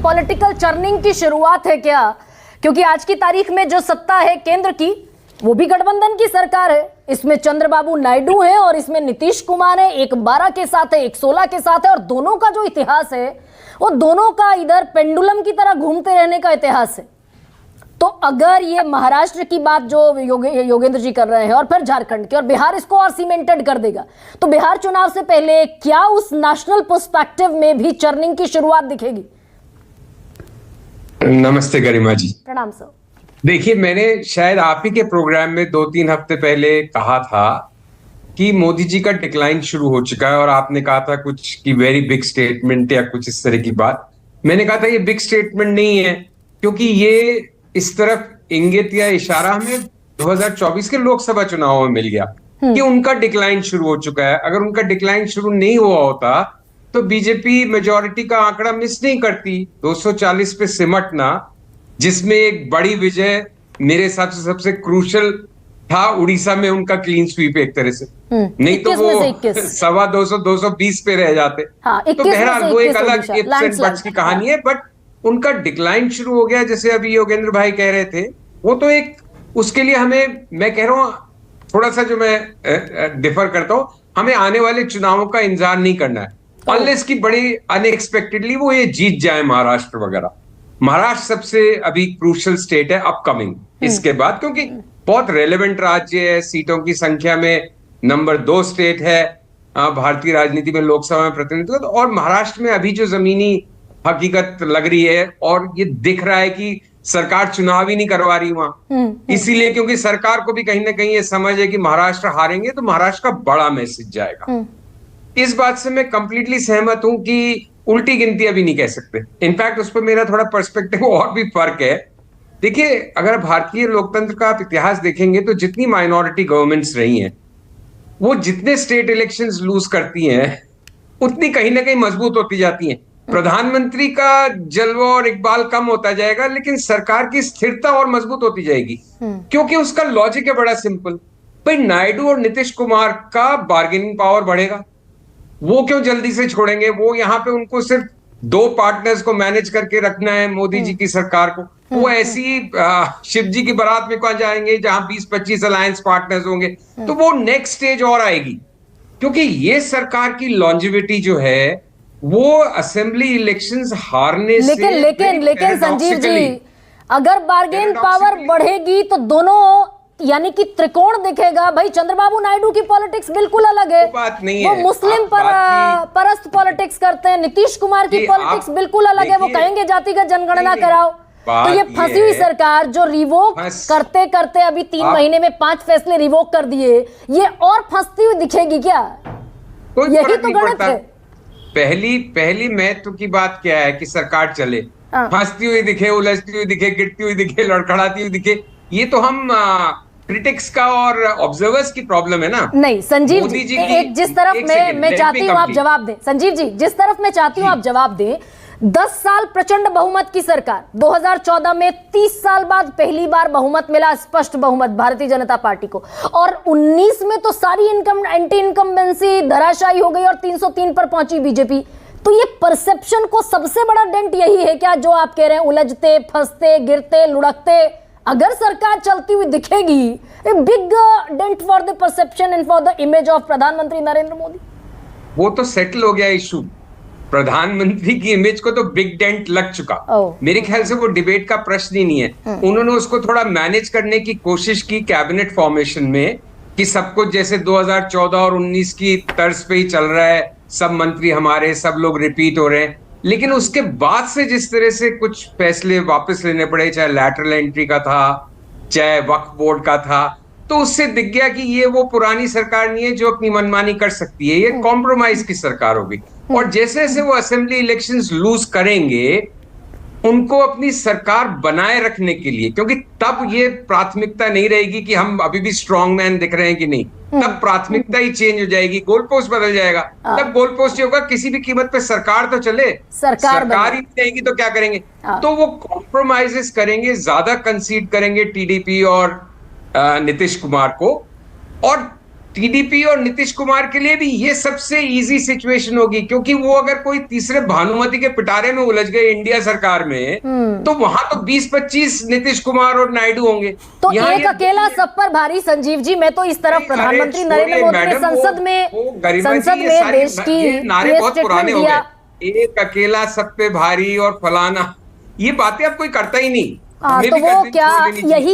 Political churning की शुरुआत है क्या? क्योंकि आज की तारीख में जो सत्ता है केंद्र की, वो भी गठबंधन की सरकार है। इसमें चंद्रबाबू नायडू है और इसमें नीतीश कुमार है। एक 12 के साथ है, एक 16 के साथ है, और दोनों का जो इतिहास है वो दोनों का इधर पेंडुलम की तरह घूमते रहने का इतिहास है। तो अगर ये महाराष्ट्र की बात जो योगेंद्र जी कर रहे हैं और फिर झारखंड की, और बिहार इसको और सीमेंटेड कर देगा, तो बिहार चुनाव से पहले क्या उस नेशनल पर्सपेक्टिव में भी चर्निंग की शुरुआत दिखेगी? नमस्ते गरिमा जी। प्रणाम सर। देखिए, मैंने शायद आप ही के प्रोग्राम में 2-3 हफ्ते पहले कहा था कि मोदी जी का डिक्लाइन शुरू हो चुका है, और आपने कहा था कुछ की वेरी बिग स्टेटमेंट या कुछ इस तरह की बात। मैंने कहा था ये बिग स्टेटमेंट नहीं है, क्योंकि ये इस तरफ इंगित या इशारा हमें 2024 के लोकसभा चुनाव में मिल गया कि उनका डिक्लाइन शुरू हो चुका है। अगर उनका डिक्लाइन शुरू नहीं हुआ होता तो बीजेपी मेजॉरिटी का आंकड़ा मिस नहीं करती। 240 पे सिमटना, जिसमें एक बड़ी विजय मेरे हिसाब से सबसे क्रूशल था उड़ीसा में उनका क्लीन स्वीप एक तरह से, नहीं तो वो 225 220 पे रह जाते। तो बहरहाल वो एक अलग इफ्स एंड बट्स की कहानी है। बट उनका डिक्लाइन शुरू हो गया, जैसे अभी योगेंद्र भाई कह रहे थे, वो तो एक उसके लिए हमें, मैं कह रहा हूं थोड़ा सा जो मैं डिफर करता हूं, हमें आने वाले चुनावों का इंतजार नहीं करना है अनलेस की बड़ी अनएक्सपेक्टेडली वो ये जीत जाए महाराष्ट्र वगैरह। महाराष्ट्र सबसे अभी क्रूशल स्टेट है अपकमिंग इसके बाद, क्योंकि बहुत रेलेवेंट राज्य है, सीटों की संख्या में नंबर 2 स्टेट है भारतीय राजनीति में, लोकसभा में प्रतिनिधित्व। और महाराष्ट्र में अभी जो जमीनी हकीकत लग रही है, और ये दिख रहा है कि सरकार चुनाव ही नहीं करवा रही वहां, इसीलिए क्योंकि सरकार को भी कहीं ना कहीं ये समझ है कि महाराष्ट्र हारेंगे तो महाराष्ट्र का बड़ा मैसेज जाएगा। इस बात से मैं कंप्लीटली सहमत हूं कि उल्टी गिनती अभी नहीं कह सकते। इनफैक्ट उस पर मेरा थोड़ा पर्सपेक्टिव और भी फर्क है। देखिए, अगर भारतीय लोकतंत्र का आप इतिहास देखेंगे तो जितनी माइनॉरिटी गवर्नमेंट्स रही हैं, वो जितने स्टेट इलेक्शंस लूज करती हैं उतनी कहीं ना कहीं मजबूत होती जाती हैं। प्रधानमंत्री का जलवा और इकबाल कम होता जाएगा, लेकिन सरकार की स्थिरता और मजबूत होती जाएगी, क्योंकि उसका लॉजिक है बड़ा सिंपल। भाई, नायडू और नीतीश कुमार का बार्गेनिंग पावर बढ़ेगा, वो क्यों जल्दी से छोड़ेंगे? वो यहाँ पे उनको सिर्फ 2 पार्टनर्स को मैनेज करके रखना है मोदी जी की सरकार को। वो ऐसी शिव जी की बारात में कहाँ जाएंगे जहां 20-25 अलायंस पार्टनर्स होंगे? तो वो नेक्स्ट स्टेज और आएगी, क्योंकि ये सरकार की लॉन्जिविटी जो है वो असेंबली इलेक्शंस हारने से। लेकिन संजीव जी, अगर बार्गेन पावर बढ़ेगी तो दोनों यानी कि त्रिकोण दिखेगा। भाई, चंद्रबाबू नायडू की पॉलिटिक्स बिल्कुल अलग है, बात नहीं वो है। मुस्लिम परस्त पॉलिटिक्स करते हैं। नीतीश कुमार की पॉलिटिक्स बिल्कुल अलग है, वो कहेंगे जातिगत जनगणना कराओ। तो ये फंसी हुई सरकार जो रिवोक करते करते अभी 3 महीने में 5 फैसले रिवोक कर दिए, ये और फंसती हुई दिखेगी क्या? यही तो गणित है। पहली महत्व की बात क्या है कि सरकार चले, फंसती हुई दिखे, उलझती हुई दिखे, गिरती हुई दिखे, लड़खड़ाती हुई दिखे, ये तो हम क्रिटिक्स का और ऑब्जर्वर्स की प्रॉब्लम है ना। नहीं संजीव जी, जिस तरफ मैं चाहती हूँ आप जवाब दें। संजीव जी, जिस तरफ मैं चाहती हूँ आप जवाब दें। 10 साल प्रचंड बहुमत की सरकार, 2014 में 30 साल बाद पहली बार बहुमत मिला, स्पष्ट बहुमत भारतीय जनता पार्टी को, और 19 में तो सारी एंटी इनकम्बेंसी धराशायी हो गई और 303 पर पहुंची बीजेपी। तो ये परसेप्शन को सबसे बड़ा डेंट यही है क्या, जो आप कह रहे हैं उलझते, फंसते, गिरते, लुढ़कते? अगर सरकार चलती हुई दिखेगी, a big dent for the perception and for the image of प्रधानमंत्री नरेंद्र मोदी। वो तो सेटल हो गया इशू, प्रधानमंत्री की इमेज को तो बिग डेंट लग चुका। मेरे ख्याल से वो डिबेट का प्रश्न ही नहीं है। उन्होंने उसको थोड़ा मैनेज करने की कोशिश की कैबिनेट फॉर्मेशन में, कि सब कुछ जैसे 2014 और 19 की तर्ज पे ही चल रहा है, सब मंत्री हमारे, सब लोग रिपीट हो रहे हैं। लेकिन उसके बाद से जिस तरह से कुछ फैसले वापस लेने पड़े, चाहे लैटरल एंट्री का था, चाहे वक्फ बोर्ड का था, तो उससे दिख गया कि ये वो पुरानी सरकार नहीं है जो अपनी मनमानी कर सकती है, ये कॉम्प्रोमाइज की सरकार होगी। और जैसे जैसे वो असेंबली इलेक्शंस लूज करेंगे, उनको अपनी सरकार बनाए रखने के लिए, क्योंकि तब ये प्राथमिकता नहीं रहेगी कि हम अभी भी स्ट्रॉन्ग मैन दिख रहे हैं कि नहीं, तब प्राथमिकता ही चेंज हो जाएगी, गोल पोस्ट बदल जाएगा। तब गोल पोस्ट ये होगा किसी भी कीमत पे सरकार तो चले, सरकार ही रहेगी तो क्या करेंगे? तो वो कॉम्प्रोमाइजेस करेंगे, ज्यादा कंसीड करेंगे टीडीपी और नीतीश कुमार को, और टीडीपी और नीतीश कुमार के लिए भी ये सबसे इजी सिचुएशन होगी, क्योंकि वो अगर कोई तीसरे भानुमति के पिटारे में उलझ गए इंडिया सरकार में, तो वहां तो 20-25 नीतीश कुमार और नायडू होंगे। तो एक अकेला सब पर भारी। संजीव जी, मैं तो इस तरफ प्रधानमंत्री नरेंद्र मोदी ने संसद में देश की नारे बहुत पुराने हो दिया। गए, एक अकेला सब पे भारी और फलाना, ये बातें अब कोई करता ही नहीं। तो वो क्या यही